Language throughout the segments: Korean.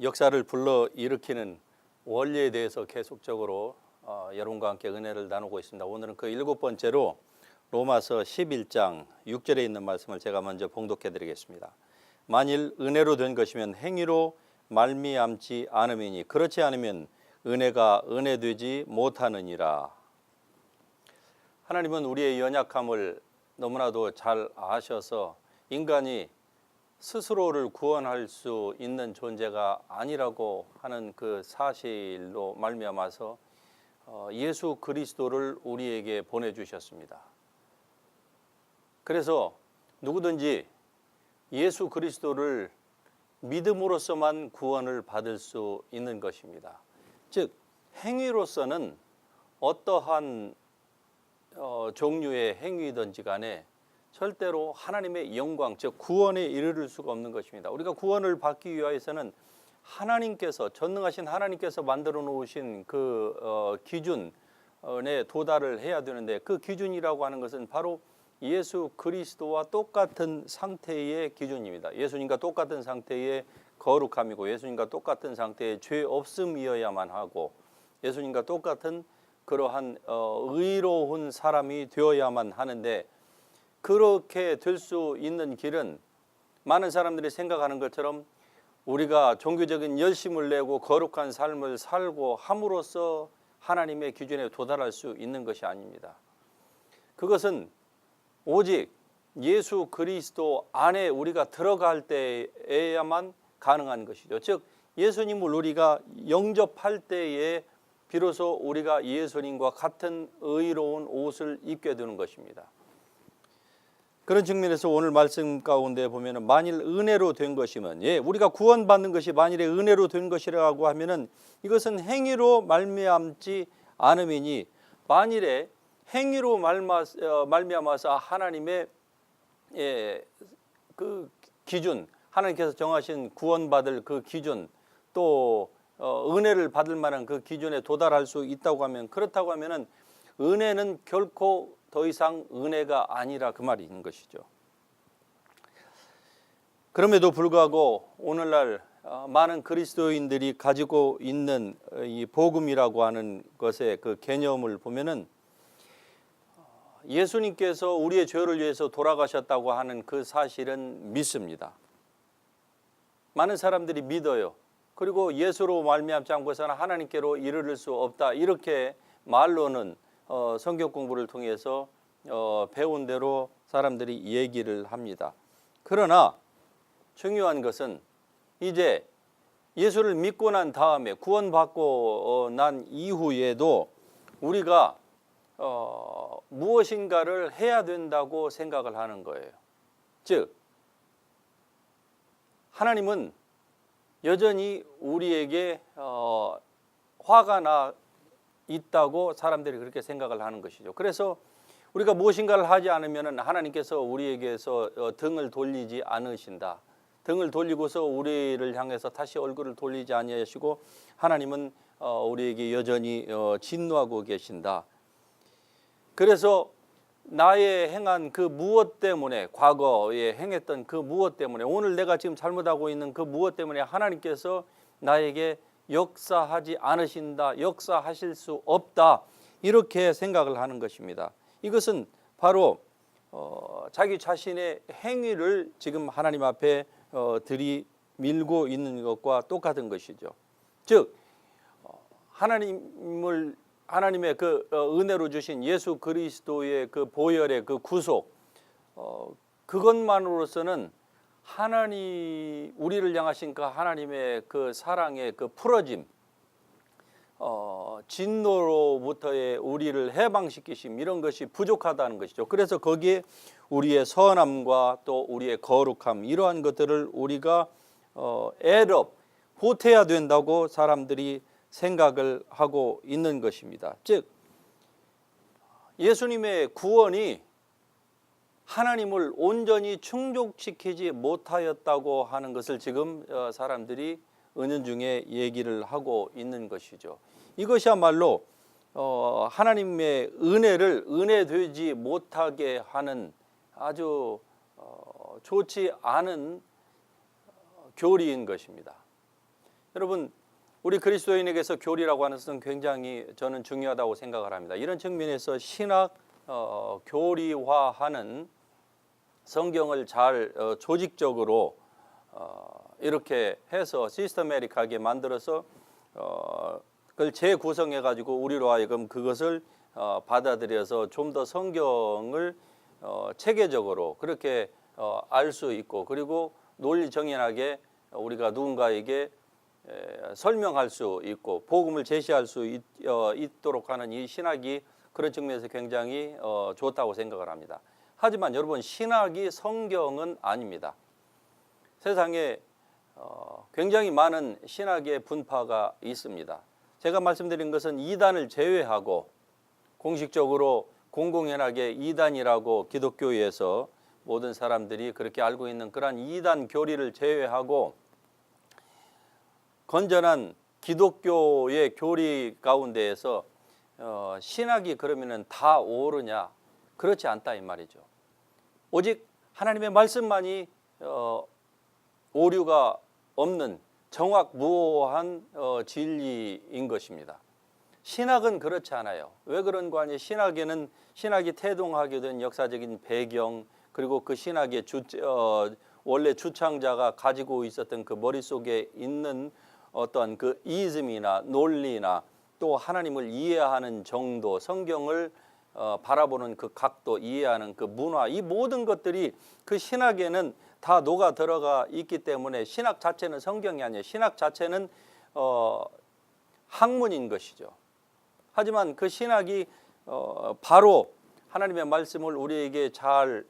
역사를 불러일으키는 원리에 대해서 계속적으로 여러분과 함께 은혜를 나누고 있습니다. 오늘은 그 7번째로 로마서 11장 6절에 있는 말씀을 제가 먼저 봉독해 드리겠습니다. 만일 은혜로 된 것이면 행위로 말미암지 않음이니 그렇지 않으면 은혜가 은혜되지 못하느니라. 하나님은 우리의 연약함을 너무나도 잘 아셔서 인간이 스스로를 구원할 수 있는 존재가 아니라고 하는 그 사실로 말미암아서 예수 그리스도를 우리에게 보내주셨습니다. 그래서 누구든지 예수 그리스도를 믿음으로서만 구원을 받을 수 있는 것입니다. 즉 행위로서는 어떠한 종류의 행위든지 간에 절대로 하나님의 영광, 즉 구원에 이르를 수가 없는 것입니다. 우리가 구원을 받기 위해서는 하나님께서, 전능하신 하나님께서 만들어 놓으신 그 기준에 도달을 해야 되는데, 그 기준이라고 하는 것은 바로 예수 그리스도와 똑같은 상태의 기준입니다. 예수님과 똑같은 상태의 거룩함이고, 예수님과 똑같은 상태의 죄 없음이어야만 하고, 예수님과 똑같은 그러한 의로운 사람이 되어야만 하는데, 그렇게 될 수 있는 길은 많은 사람들이 생각하는 것처럼 우리가 종교적인 열심을 내고 거룩한 삶을 살고 함으로써 하나님의 기준에 도달할 수 있는 것이 아닙니다. 그것은 오직 예수 그리스도 안에 우리가 들어갈 때에야만 가능한 것이죠. 즉 예수님을 우리가 영접할 때에 비로소 우리가 예수님과 같은 의로운 옷을 입게 되는 것입니다. 그런 측면에서 오늘 말씀 가운데 보면은 만일 은혜로 된 것이면, 우리가 구원받는 것이 만일에 은혜로 된 것이라고 하면은 이것은 행위로 말미암지 않음이니, 만일에 행위로 말미암아서 하나님의 그 기준, 하나님께서 정하신 구원받을 그 기준, 또 은혜를 받을 만한 그 기준에 도달할 수 있다고 하면, 그렇다고 하면은 은혜는 결코 더 이상 은혜가 아니라 그 말이 있는 것이죠. 그럼에도 불구하고 오늘날 많은 그리스도인들이 가지고 있는 이 복음이라고 하는 것의 그 개념을 보면은 예수님께서 우리의 죄를 위해서 돌아가셨다고 하는 그 사실은 믿습니다. 많은 사람들이 믿어요. 그리고 예수로 말미암지 않고서는 하나님께로 이르를 수 없다, 이렇게 말로는 성경 공부를 통해서 배운 대로 사람들이 얘기를 합니다. 그러나 중요한 것은 이제 예수를 믿고 난 다음에, 구원받고 난 이후에도 우리가 무엇인가를 해야 된다고 생각을 하는 거예요. 즉 하나님은 여전히 우리에게 화가 나 있다고 사람들이 그렇게 생각을 하는 것이죠. 그래서 우리가 무엇인가를 하지 않으면 하나님께서 우리에게서 등을 돌리지 않으신다. 등을 돌리고서 우리를 향해서 다시 얼굴을 돌리지 아니하시고 하나님은 우리에게 여전히 진노하고 계신다. 그래서 나의 행한 그 무엇 때문에, 과거에 행했던 그 무엇 때문에, 오늘 내가 지금 잘못하고 있는 그 무엇 때문에 하나님께서 나에게 역사하지 않으신다, 역사하실 수 없다, 이렇게 생각을 하는 것입니다. 이것은 바로 자기 자신의 행위를 지금 하나님 앞에 들이밀고 있는 것과 똑같은 것이죠. 즉 하나님의 그 은혜로 주신 예수 그리스도의 그 보혈의 그 구속, 그것만으로서는 우리를 향하신 그 하나님의 그 사랑의 그 풀어짐, 진노로부터의 우리를 해방시키심, 이런 것이 부족하다는 것이죠. 그래서 거기에 우리의 선함과 또 우리의 거룩함, 이러한 것들을 우리가 보태야 된다고 사람들이 생각을 하고 있는 것입니다. 즉 예수님의 구원이 하나님을 온전히 충족시키지 못하였다고 하는 것을 지금 사람들이 은연중에 얘기를 하고 있는 것이죠. 이것이야말로 하나님의 은혜를 은혜되지 못하게 하는 아주 좋지 않은 교리인 것입니다. 여러분, 우리 그리스도인에게서 교리라고 하는 것은 굉장히 저는 중요하다고 생각을 합니다. 이런 측면에서 신학 교리화하는 성경을 잘 조직적으로 이렇게 해서 시스테매틱하게 만들어서 그걸 재구성해 가지고 우리로 하여금 그것을 받아들여서 좀 더 성경을 체계적으로 그렇게 알 수 있고, 그리고 논리정연하게 우리가 누군가에게 설명할 수 있고 복음을 제시할 수 있도록 하는 이 신학이 그런 측면에서 굉장히 좋다고 생각을 합니다. 하지만 여러분, 신학이 성경은 아닙니다. 세상에 굉장히 많은 신학의 분파가 있습니다. 제가 말씀드린 것은 이단을 제외하고, 공식적으로 공공연하게 이단이라고 기독교에서 모든 사람들이 그렇게 알고 있는 그러한 이단 교리를 제외하고 건전한 기독교의 교리 가운데에서 신학이 그러면은 다 옳으냐? 그렇지 않다 이 말이죠. 오직 하나님의 말씀만이 오류가 없는 정확무오한 진리인 것입니다. 신학은 그렇지 않아요. 왜 그런가 하니, 신학이 태동하게 된 역사적인 배경, 그리고 그 신학의 원래 주창자가 가지고 있었던 그 머릿속에 있는 어떤 그 이즘이나 논리나 또 하나님을 이해하는 정도, 성경을 바라보는 그 각도, 이해하는 그 문화, 이 모든 것들이 그 신학에는 다 녹아 들어가 있기 때문에 신학 자체는 성경이 아니에요. 신학 자체는 학문인 것이죠. 하지만 그 신학이 바로 하나님의 말씀을 우리에게 잘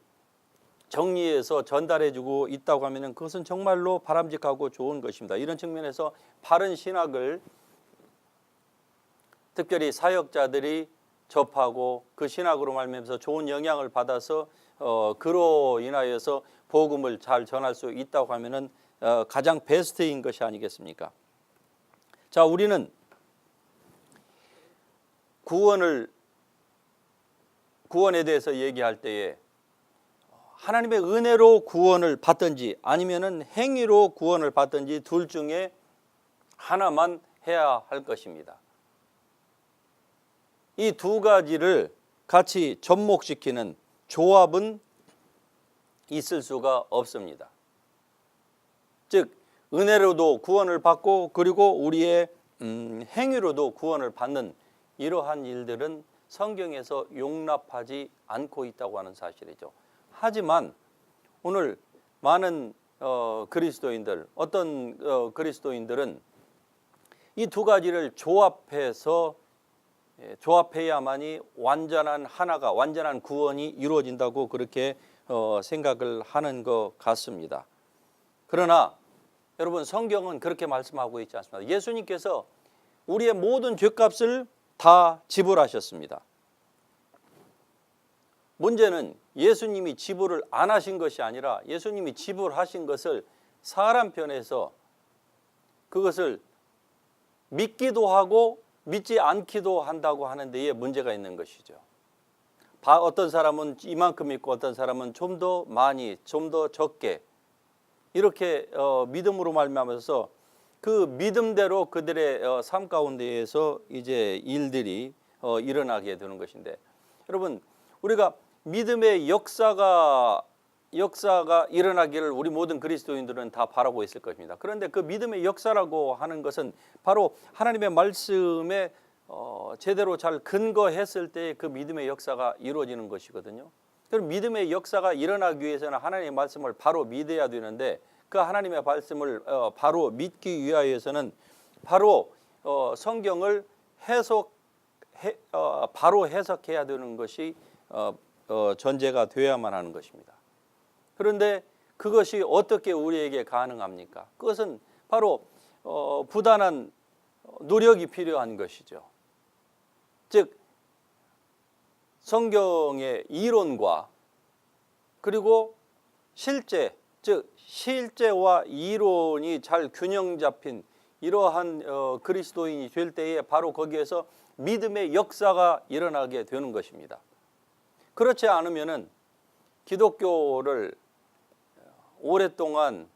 정리해서 전달해주고 있다고 하면 그것은 정말로 바람직하고 좋은 것입니다. 이런 측면에서 바른 신학을 특별히 사역자들이 접하고 그 신학으로 말미암아서 좋은 영향을 받아서 그로 인하여서 복음을 잘 전할 수 있다고 하면은 가장 베스트인 것이 아니겠습니까? 자, 우리는 구원에 대해서 얘기할 때에 하나님의 은혜로 구원을 받든지 아니면은 행위로 구원을 받든지 둘 중에 하나만 해야 할 것입니다. 이 두 가지를 같이 접목시키는 조합은 있을 수가 없습니다. 즉, 은혜로도 구원을 받고 그리고 우리의 행위로도 구원을 받는 이러한 일들은 성경에서 용납하지 않고 있다고 하는 사실이죠. 하지만 오늘 많은 그리스도인들, 어떤 그리스도인들은 이 두 가지를 조합해야만이 완전한 구원이 이루어진다고 그렇게 생각을 하는 것 같습니다. 그러나 여러분, 성경은 그렇게 말씀하고 있지 않습니다. 예수님께서 우리의 모든 죄값을 다 지불하셨습니다. 문제는 예수님이 지불을 안 하신 것이 아니라 예수님이 지불하신 것을 사람 편에서 그것을 믿기도 하고 믿지 않기도 한다고 하는 데에 문제가 있는 것이죠. 어떤 사람은 이만큼 믿고 어떤 사람은 좀 더 많이, 좀 더 적게 이렇게 믿음으로 말미암아서 그 믿음대로 그들의 삶 가운데에서 이제 일들이 일어나게 되는 것인데, 여러분, 우리가 믿음의 역사가 일어나기를 우리 모든 그리스도인들은 다 바라고 있을 것입니다. 그런데 그 믿음의 역사라고 하는 것은 바로 하나님의 말씀에 제대로 잘 근거했을 때 그 믿음의 역사가 이루어지는 것이거든요. 그럼 믿음의 역사가 일어나기 위해서는 하나님의 말씀을 바로 믿어야 되는데, 그 하나님의 말씀을 바로 믿기 위하여서는 바로 성경을 바로 해석해야 되는 것이 전제가 되어야만 하는 것입니다. 그런데 그것이 어떻게 우리에게 가능합니까? 그것은 바로 부단한 노력이 필요한 것이죠. 즉, 성경의 이론과 그리고 실제와 이론이 잘 균형 잡힌 이러한 그리스도인이 될 때에 바로 거기에서 믿음의 역사가 일어나게 되는 것입니다. 그렇지 않으면은 기독교를 오랫동안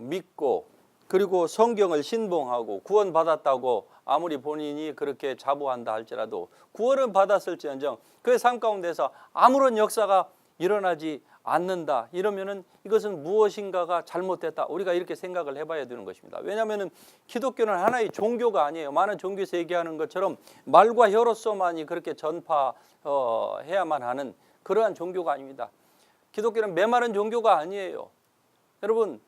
믿고 그리고 성경을 신봉하고 구원받았다고 아무리 본인이 그렇게 자부한다 할지라도 구원을 받았을지언정 그의 삶 가운데서 아무런 역사가 일어나지 않는다 이러면은 이것은 무엇인가가 잘못됐다, 우리가 이렇게 생각을 해봐야 되는 것입니다. 왜냐하면 기독교는 하나의 종교가 아니에요. 많은 종교에서 얘기하는 것처럼 말과 혀로서만이 그렇게 전파해야만 하는 그러한 종교가 아닙니다. 기독교는 메마른 종교가 아니에요. 여러분,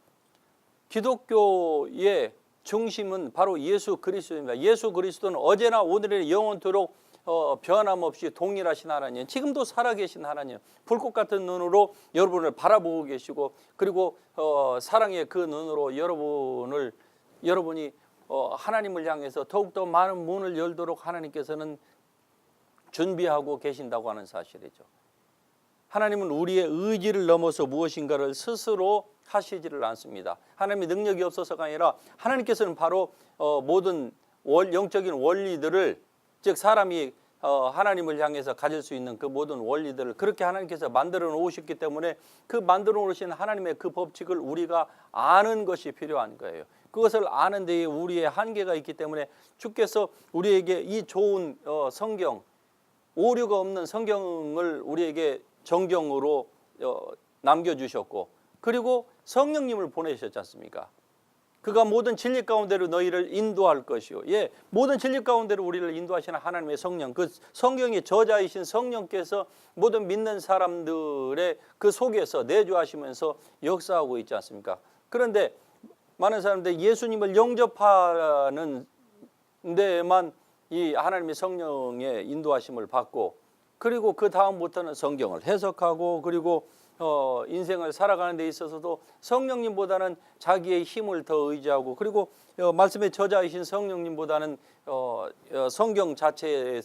기독교의 중심은 바로 예수 그리스도입니다. 예수 그리스도는 어제나 오늘의 영원토록 변함없이 동일하신 하나님, 지금도 살아계신 하나님, 불꽃 같은 눈으로 여러분을 바라보고 계시고, 그리고 사랑의 그 눈으로 여러분이 하나님을 향해서 더욱더 많은 문을 열도록 하나님께서는 준비하고 계신다고 하는 사실이죠. 하나님은 우리의 의지를 넘어서 무엇인가를 스스로 하시지를 않습니다. 하나님의 능력이 없어서가 아니라 하나님께서는 바로 모든 영적인 원리들을, 즉 사람이 하나님을 향해서 가질 수 있는 그 모든 원리들을 그렇게 하나님께서 만들어 놓으셨기 때문에 그 만들어 놓으신 하나님의 그 법칙을 우리가 아는 것이 필요한 거예요. 그것을 아는 데에 우리의 한계가 있기 때문에 주께서 우리에게 이 좋은 성경, 오류가 없는 성경을 우리에게 정경으로 남겨주셨고, 그리고 성령님을 보내셨지 않습니까? 그가 모든 진리 가운데로 너희를 인도할 것이요. 예, 모든 진리 가운데로 우리를 인도하시는 하나님의 성령, 그 성경의 저자이신 성령께서 모든 믿는 사람들의 그 속에서 내주하시면서 역사하고 있지 않습니까? 그런데 많은 사람들이 예수님을 영접하는 데에만 이 하나님의 성령의 인도하심을 받고, 그리고 그 다음부터는 성경을 해석하고, 그리고 인생을 살아가는 데 있어서도 성령님보다는 자기의 힘을 더 의지하고, 그리고 말씀의 저자이신 성령님보다는 성경 자체에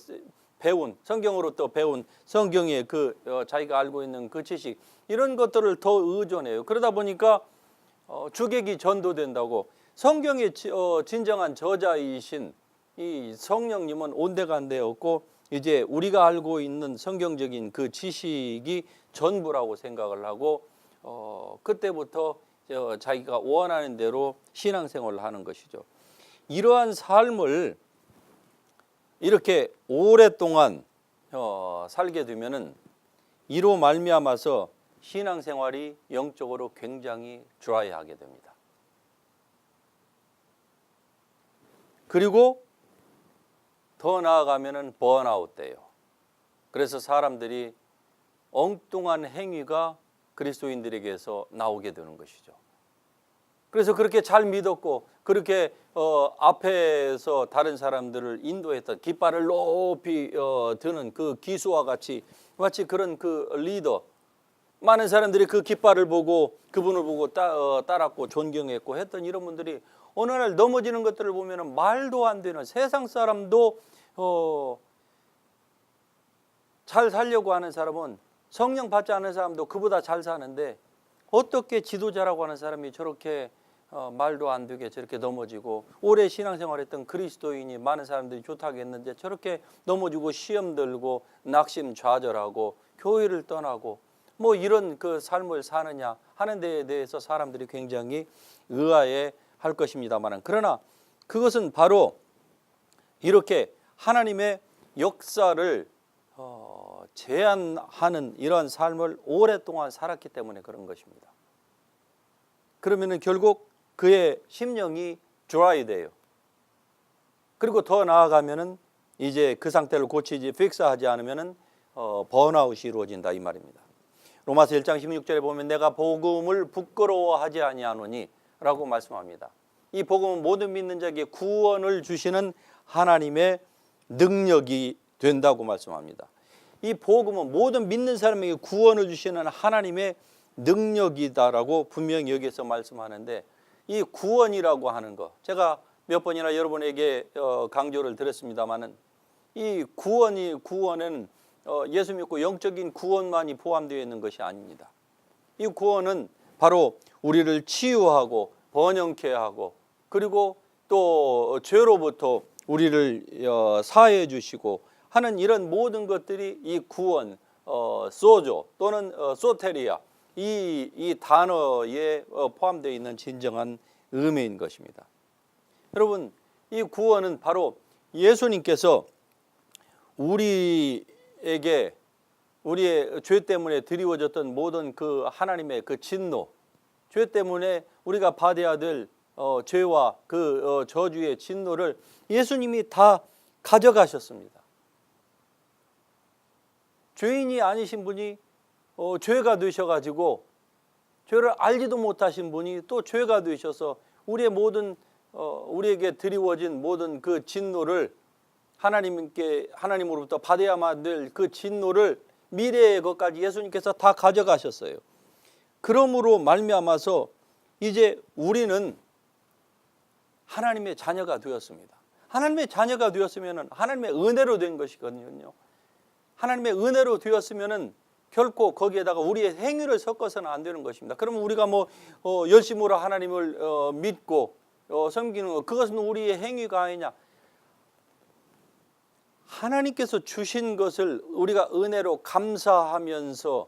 배운, 성경으로 또 배운 성경의 그 자기가 알고 있는 그 지식, 이런 것들을 더 의존해요. 그러다 보니까 주객이 전도된다고, 성경의 진정한 저자이신 이 성령님은 온데간데 없고, 이제 우리가 알고 있는 성경적인 그 지식이 전부라고 생각을 하고 그때부터 자기가 원하는 대로 신앙생활을 하는 것이죠. 이러한 삶을 이렇게 오랫동안 살게 되면은 이로 말미암아서 신앙생활이 영적으로 굉장히 드라이하게 됩니다. 그리고 더 나아가면은 번아웃 돼요. 그래서 사람들이 엉뚱한 행위가 그리스도인들에게서 나오게 되는 것이죠. 그래서 그렇게 잘 믿었고, 그렇게 앞에서 다른 사람들을 인도했던, 깃발을 높이 드는 그 기수와 같이 마치 그런 그 리더, 많은 사람들이 그 깃발을 보고 그분을 보고 따랐고 존경했고 했던 이런 분들이 어느 날 넘어지는 것들을 보면 말도 안 되는, 세상 사람도 잘 살려고 하는 사람은, 성령 받지 않은 사람도 그보다 잘 사는데 어떻게 지도자라고 하는 사람이 저렇게 말도 안 되게 저렇게 넘어지고, 오래 신앙생활했던 그리스도인이 많은 사람들이 좋다고 했는데 저렇게 넘어지고 시험 들고 낙심 좌절하고 교회를 떠나고 뭐 이런 그 삶을 사느냐 하는 데에 대해서 사람들이 굉장히 의아해 할 것입니다만, 그러나 그것은 바로 이렇게 하나님의 역사를 제한하는 이러한 삶을 오랫동안 살았기 때문에 그런 것입니다. 그러면은 결국 그의 심령이 드라이 돼요. 그리고 더 나아가면은 이제 그 상태를 고치지, 픽스하지 않으면은 번아웃이 이루어진다 이 말입니다. 로마서 1장 16절에 보면 내가 복음을 부끄러워하지 아니하노니 라고 말씀합니다. 이 복음은 모든 믿는 자에게 구원을 주시는 하나님의 능력이 된다고 말씀합니다. 이 복음은 모든 믿는 사람에게 구원을 주시는 하나님의 능력이다라고 분명히 여기서 말씀하는데, 이 구원이라고 하는 것, 제가 몇 번이나 여러분에게 강조를 드렸습니다마는 이 구원은 예수 믿고 영적인 구원만이 포함되어 있는 것이 아닙니다. 이 구원은 바로 우리를 치유하고 번영케 하고, 그리고 또 죄로부터 우리를 사해 주시고 하는 이런 모든 것들이 이 구원, 소조 또는 소테리아 이 단어에 포함되어 있는 진정한 의미인 것입니다. 여러분, 이 구원은 바로 예수님께서 우리에게 우리의 죄 때문에 드리워졌던 모든 그 하나님의 그 진노, 죄 때문에 우리가 받아야 될 죄와 그 저주의 진노를 예수님이 다 가져가셨습니다. 죄인이 아니신 분이 죄가 되셔가지고 죄를 알지도 못하신 분이 또 죄가 되셔서 우리의 모든 우리에게 드리워진 모든 그 진노를 하나님으로부터 받아야만 될 그 진노를 미래의 것까지 예수님께서 다 가져가셨어요. 그러므로 말미암아서 이제 우리는 하나님의 자녀가 되었습니다. 하나님의 자녀가 되었으면 하나님의 은혜로 된 것이거든요. 하나님의 은혜로 되었으면 결코 거기에다가 우리의 행위를 섞어서는 안 되는 것입니다. 그러면 우리가 열심으로 하나님을 믿고 섬기는 것, 그것은 우리의 행위가 아니냐. 하나님께서 주신 것을 우리가 은혜로 감사하면서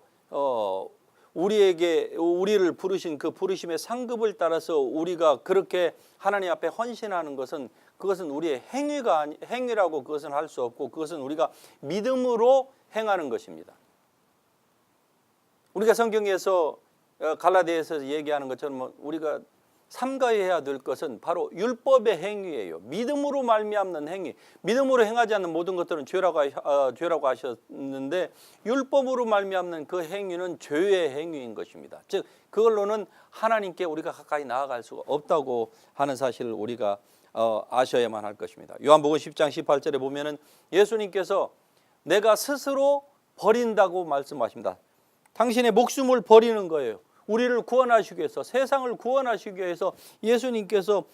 우리를 부르신 그 부르심의 상급을 따라서 우리가 그렇게 하나님 앞에 헌신하는 것은 그것은 우리의 행위라고 그것은 할 수 없고 그것은 우리가 믿음으로 행하는 것입니다. 우리가 성경에서 갈라디아에서 얘기하는 것처럼 우리가 삼가해야 될 것은 바로 율법의 행위예요. 믿음으로 말미암는 행위. 믿음으로 행하지 않는 모든 것들은 죄라고 하셨는데 율법으로 말미암는 그 행위는 죄의 행위인 것입니다. 즉 그걸로는 하나님께 우리가 가까이 나아갈 수가 없다고 하는 사실을 우리가 아셔야만 할 것입니다. 요한복음 10장 18절에 보면은 예수님께서 내가 스스로 버린다고 말씀하십니다. 당신의 목숨을 버리는 거예요. 우리를 구원하시기 위해서, 세상을 구원하시기 위해서 예수님께서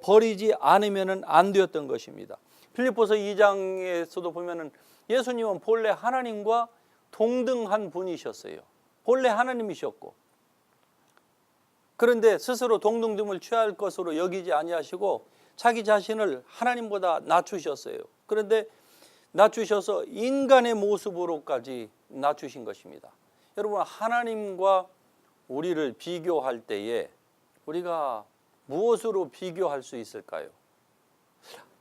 버리지 않으면 안 되었던 것입니다. 빌립보서 2장에서도 보면은 예수님은 본래 하나님과 동등한 분이셨어요. 본래 하나님이셨고, 그런데 스스로 동등됨을 취할 것으로 여기지 아니하시고 자기 자신을 하나님보다 낮추셨어요. 그런데 낮추셔서 인간의 모습으로까지 낮추신 것입니다. 여러분, 하나님과 우리를 비교할 때에 우리가 무엇으로 비교할 수 있을까요?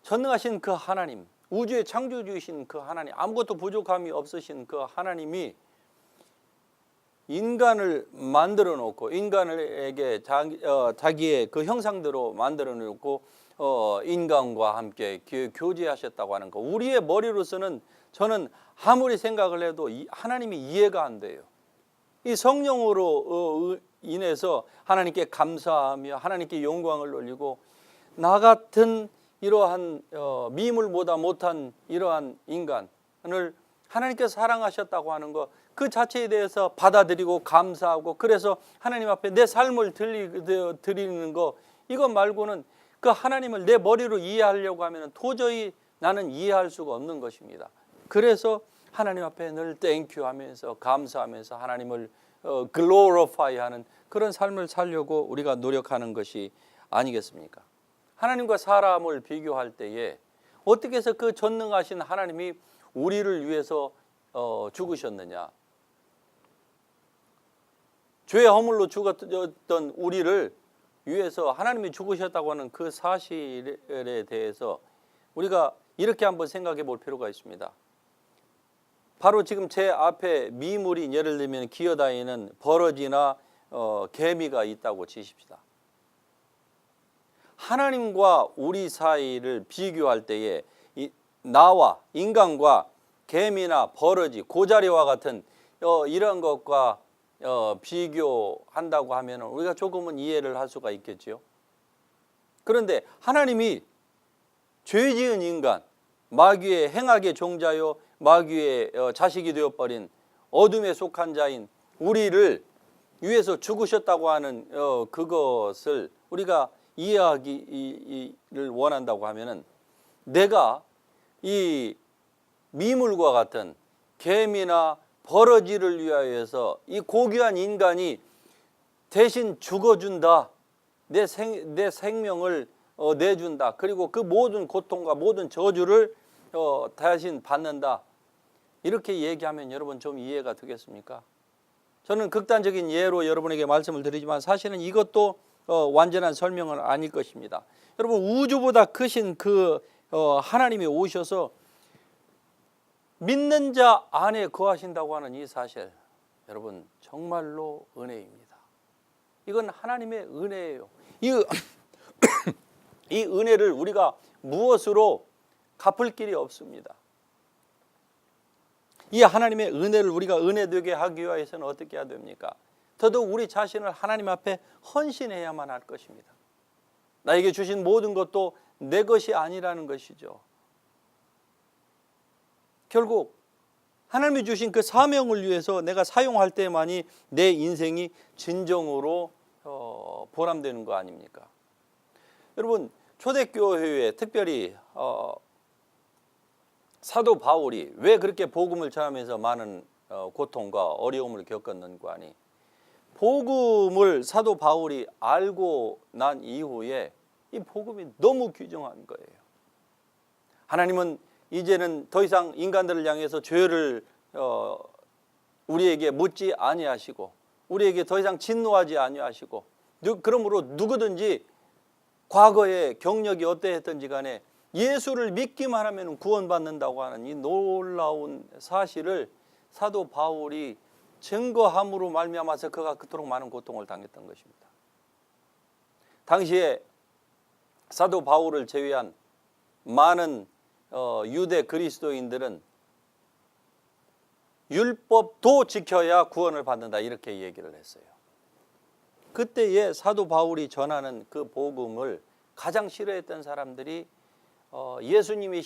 전능하신 그 하나님, 우주의 창조주이신 그 하나님, 아무것도 부족함이 없으신 그 하나님이 인간을 만들어 놓고 인간에게 자기의 그 형상대로 만들어 놓고 인간과 함께 교제하셨다고 하는 거, 우리의 머리로서는 저는 아무리 생각을 해도 하나님이 이해가 안 돼요. 이 성령으로 인해서 하나님께 감사하며 하나님께 영광을 올리고 나 같은 이러한 미물보다 못한 이러한 인간을 하나님께서 사랑하셨다고 하는 것, 그 자체에 대해서 받아들이고 감사하고 그래서 하나님 앞에 내 삶을 드리는 거, 이것 말고는 그 하나님을 내 머리로 이해하려고 하면 도저히 나는 이해할 수가 없는 것입니다. 그래서 하나님 앞에 늘 땡큐 하면서 감사하면서 하나님을 글로리파이 하는 그런 삶을 살려고 우리가 노력하는 것이 아니겠습니까? 하나님과 사람을 비교할 때에 어떻게 해서 그 전능하신 하나님이 우리를 위해서 죽으셨느냐? 죄의 허물로 죽었던 우리를 위해서 하나님이 죽으셨다고 하는 그 사실에 대해서 우리가 이렇게 한번 생각해 볼 필요가 있습니다. 바로 지금 제 앞에 미물이 예를 들면 기어다니는 버러지나 개미가 있다고 치십시다. 하나님과 우리 사이를 비교할 때에 나와 인간과 개미나 버러지, 고자리와 같은 이런 것과 비교한다고 하면 우리가 조금은 이해를 할 수가 있겠죠. 그런데 하나님이 죄 지은 인간, 마귀의 행악의 종자요 마귀의 자식이 되어버린 어둠에 속한 자인 우리를 위해서 죽으셨다고 하는 그것을 우리가 이해하기를 원한다고 하면은, 내가 이 미물과 같은 개미나 버러지를 위하여서 이 고귀한 인간이 대신 죽어준다, 내 생명을 내준다, 그리고 그 모든 고통과 모든 저주를 대신 받는다, 이렇게 얘기하면 여러분 좀 이해가 되겠습니까? 저는 극단적인 예로 여러분에게 말씀을 드리지만 사실은 이것도 완전한 설명은 아닐 것입니다. 여러분, 우주보다 크신 그 하나님이 오셔서 믿는 자 안에 거하신다고 하는 이 사실, 여러분 정말로 은혜입니다. 이건 하나님의 은혜예요. 이 은혜를 우리가 무엇으로 갚을 길이 없습니다. 이 하나님의 은혜를 우리가 은혜되게 하기 위해서는 어떻게 해야 됩니까? 더더욱 우리 자신을 하나님 앞에 헌신해야만 할 것입니다. 나에게 주신 모든 것도 내 것이 아니라는 것이죠. 결국 하나님이 주신 그 사명을 위해서 내가 사용할 때만이 내 인생이 진정으로 보람되는 거 아닙니까? 여러분, 초대교회에 특별히 사도 바울이 왜 그렇게 복음을 전하면서 많은 고통과 어려움을 겪었는가 하니, 복음을 사도 바울이 알고 난 이후에 이 복음이 너무 귀중한 거예요. 하나님은 이제는 더 이상 인간들을 향해서 죄를 우리에게 묻지 아니하시고, 우리에게 더 이상 진노하지 아니하시고, 그러므로 누구든지 과거의 경력이 어떠했든지 간에 예수를 믿기만 하면 구원받는다고 하는 이 놀라운 사실을 사도 바울이 증거함으로 말미암아서 그가 그토록 많은 고통을 당했던 것입니다. 당시에 사도 바울을 제외한 많은 유대 그리스도인들은 율법도 지켜야 구원을 받는다, 이렇게 얘기를 했어요. 그때에 사도 바울이 전하는 그 복음을 가장 싫어했던 사람들이 예수님이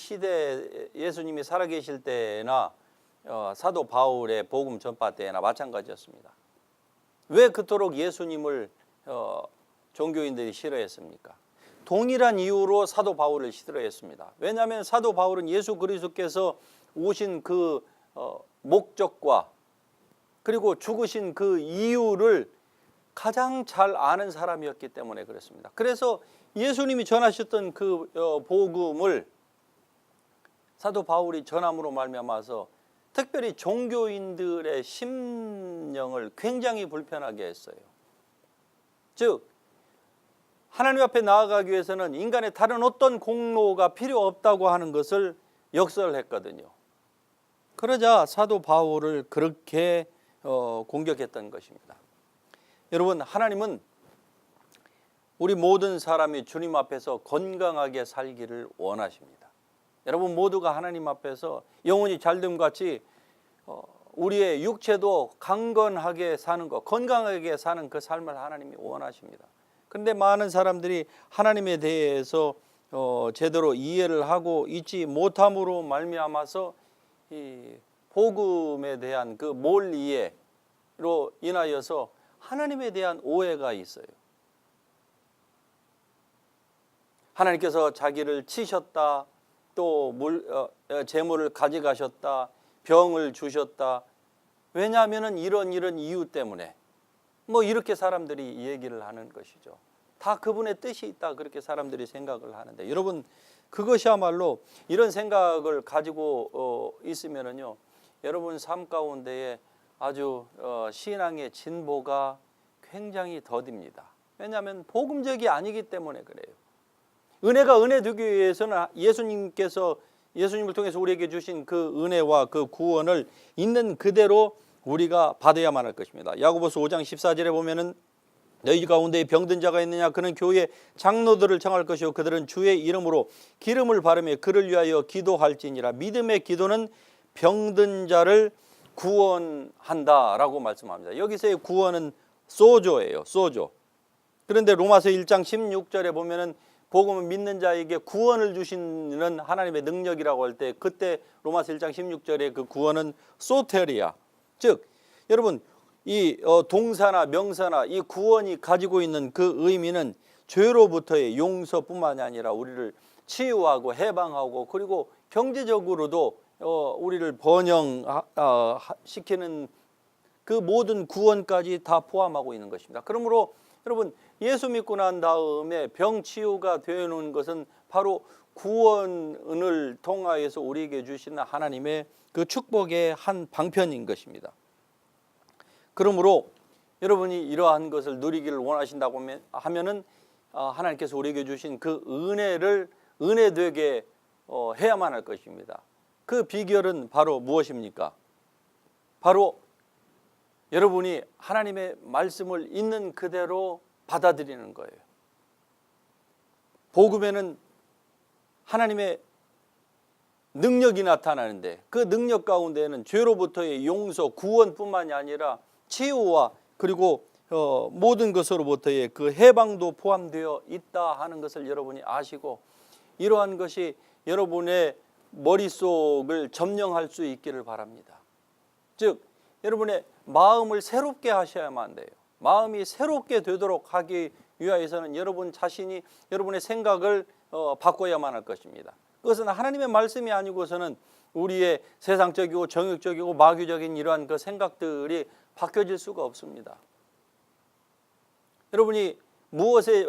살아계실 때나 사도 바울의 복음 전파 때나 마찬가지였습니다. 왜 그토록 예수님을 종교인들이 싫어했습니까? 동일한 이유로 사도 바울을 싫어했습니다. 왜냐하면 사도 바울은 예수 그리스도께서 오신 그 목적과 그리고 죽으신 그 이유를 가장 잘 아는 사람이었기 때문에 그렇습니다. 그래서 예수님이 전하셨던 그 복음을 사도 바울이 전함으로 말미암아서 특별히 종교인들의 심령을 굉장히 불편하게 했어요. 즉, 하나님 앞에 나아가기 위해서는 인간의 다른 어떤 공로가 필요 없다고 하는 것을 역설했거든요. 그러자 사도 바울을 그렇게 공격했던 것입니다. 여러분, 하나님은 우리 모든 사람이 주님 앞에서 건강하게 살기를 원하십니다. 여러분 모두가 하나님 앞에서 영혼이 잘됨 같이 우리의 육체도 강건하게 사는 것, 건강하게 사는 그 삶을 하나님이 원하십니다. 그런데 많은 사람들이 하나님에 대해서 제대로 이해를 하고 있지 못함으로 말미암아서 이 복음에 대한 그 몰 이해로 인하여서 하나님에 대한 오해가 있어요. 하나님께서 자기를 치셨다, 또 재물을 가져가셨다, 병을 주셨다. 왜냐하면 이런 이유 때문에 이렇게 사람들이 얘기를 하는 것이죠. 다 그분의 뜻이 있다, 그렇게 사람들이 생각을 하는데, 여러분 그것이야말로 이런 생각을 가지고 있으면은요, 여러분 삶 가운데에 아주 신앙의 진보가 굉장히 더딥니다. 왜냐하면 복음적이 아니기 때문에 그래요. 은혜가 은혜 되기 위해서는 예수님을 통해서 우리에게 주신 그 은혜와 그 구원을 있는 그대로 우리가 받아야만 할 것입니다. 야고보서 5장 14절에 보면은 너희 가운데 병든 자가 있느냐, 그는 교회 장로들을 청할 것이요 그들은 주의 이름으로 기름을 바르며 그를 위하여 기도할지니라. 믿음의 기도는 병든 자를 구원한다라고 말씀합니다. 여기서의 구원은 소조예요. 소조. 그런데 로마서 1장 16절에 보면은 복음을 믿는 자에게 구원을 주시는 하나님의 능력이라고 할 때, 그때 로마서 1장 16절에 그 구원은 소테리아. 즉 여러분 이 동사나 명사나 이 구원이 가지고 있는 그 의미는 죄로부터의 용서뿐만이 아니라 우리를 치유하고 해방하고, 그리고 경제적으로도 우리를 번영시키는 그 모든 구원까지 다 포함하고 있는 것입니다. 그러므로 여러분 예수 믿고 난 다음에 병 치유가 되는 것은 바로 구원을 통하여서 우리에게 주시는 하나님의 그 축복의 한 방편인 것입니다. 그러므로 여러분이 이러한 것을 누리기를 원하신다고 하면은 하나님께서 우리에게 주신 그 은혜를 은혜되게 해야만 할 것입니다. 그 비결은 바로 무엇입니까? 바로 여러분이 하나님의 말씀을 있는 그대로 받아들이는 거예요. 복음에는 하나님의 능력이 나타나는데 그 능력 가운데에는 죄로부터의 용서, 구원뿐만이 아니라 치유와 그리고 모든 것으로부터의 그 해방도 포함되어 있다 하는 것을 여러분이 아시고 이러한 것이 여러분의 머릿속을 점령할 수 있기를 바랍니다. 즉 여러분의 마음을 새롭게 하셔야만 돼요. 마음이 새롭게 되도록 하기 위하여서는 여러분 자신이 여러분의 생각을 바꿔야만 할 것입니다. 그것은 하나님의 말씀이 아니고서는 우리의 세상적이고 정욕적이고 마귀적인 이러한 그 생각들이 바뀌어질 수가 없습니다. 여러분이 무엇에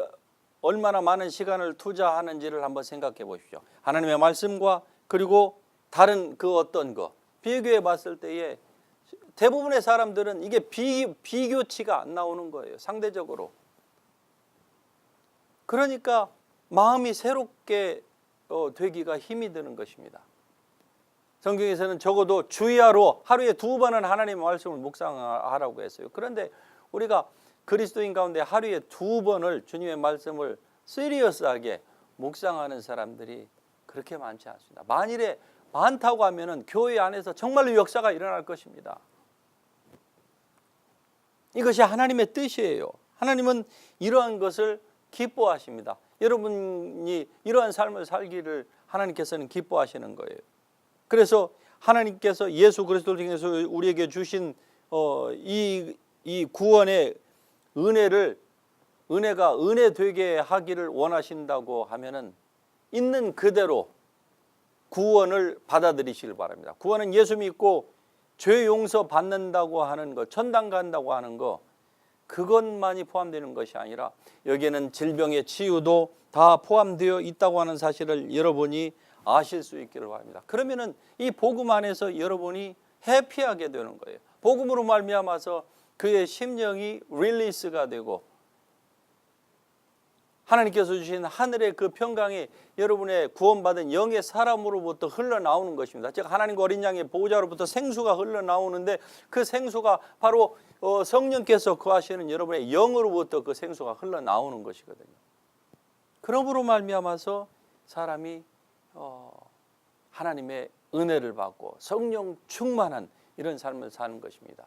얼마나 많은 시간을 투자하는지를 한번 생각해 보십시오. 하나님의 말씀과 그리고 다른 그 어떤 거 비교해 봤을 때에 대부분의 사람들은 이게 비교치가 안 나오는 거예요. 상대적으로. 그러니까 마음이 새롭게 되기가 힘이 드는 것입니다. 성경에서는 적어도 주야로 하루에 2번은 하나님의 말씀을 묵상하라고 했어요. 그런데 우리가 그리스도인 가운데 하루에 2번을 주님의 말씀을 시리어스하게 묵상하는 사람들이 그렇게 많지 않습니다. 만일에 많다고 하면은 교회 안에서 정말로 역사가 일어날 것입니다. 이것이 하나님의 뜻이에요. 하나님은 이러한 것을 기뻐하십니다. 여러분이 이러한 삶을 살기를 하나님께서는 기뻐하시는 거예요. 그래서 하나님께서 예수 그리스도를 통해서 우리에게 주신 이 구원의 은혜가 은혜 되게 하기를 원하신다고 하면은 있는 그대로 구원을 받아들이시길 바랍니다. 구원은 예수 믿고 죄 용서 받는다고 하는 것, 천당 간다고 하는 것, 그것만이 포함되는 것이 아니라 여기에는 질병의 치유도 다 포함되어 있다고 하는 사실을 여러분이 아실 수 있기를 바랍니다. 그러면은 이 복음 안에서 여러분이 해피하게 되는 거예요. 복음으로 말미암아서 그의 심령이 릴리스가 되고 하나님께서 주신 하늘의 그 평강이 여러분의 구원받은 영의 사람으로부터 흘러나오는 것입니다. 즉 하나님과 어린 양의 보호자로부터 생수가 흘러나오는데 그 생수가 바로 성령께서 거하시는 여러분의 영으로부터 그 생수가 흘러나오는 것이거든요. 그러므로 말미암아서 사람이 하나님의 은혜를 받고 성령 충만한 이런 삶을 사는 것입니다.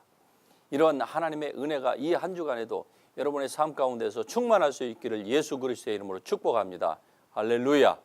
이런 하나님의 은혜가 이 한 주간에도 여러분의 삶 가운데서 충만할 수 있기를 예수 그리스도의 이름으로 축복합니다. 할렐루야.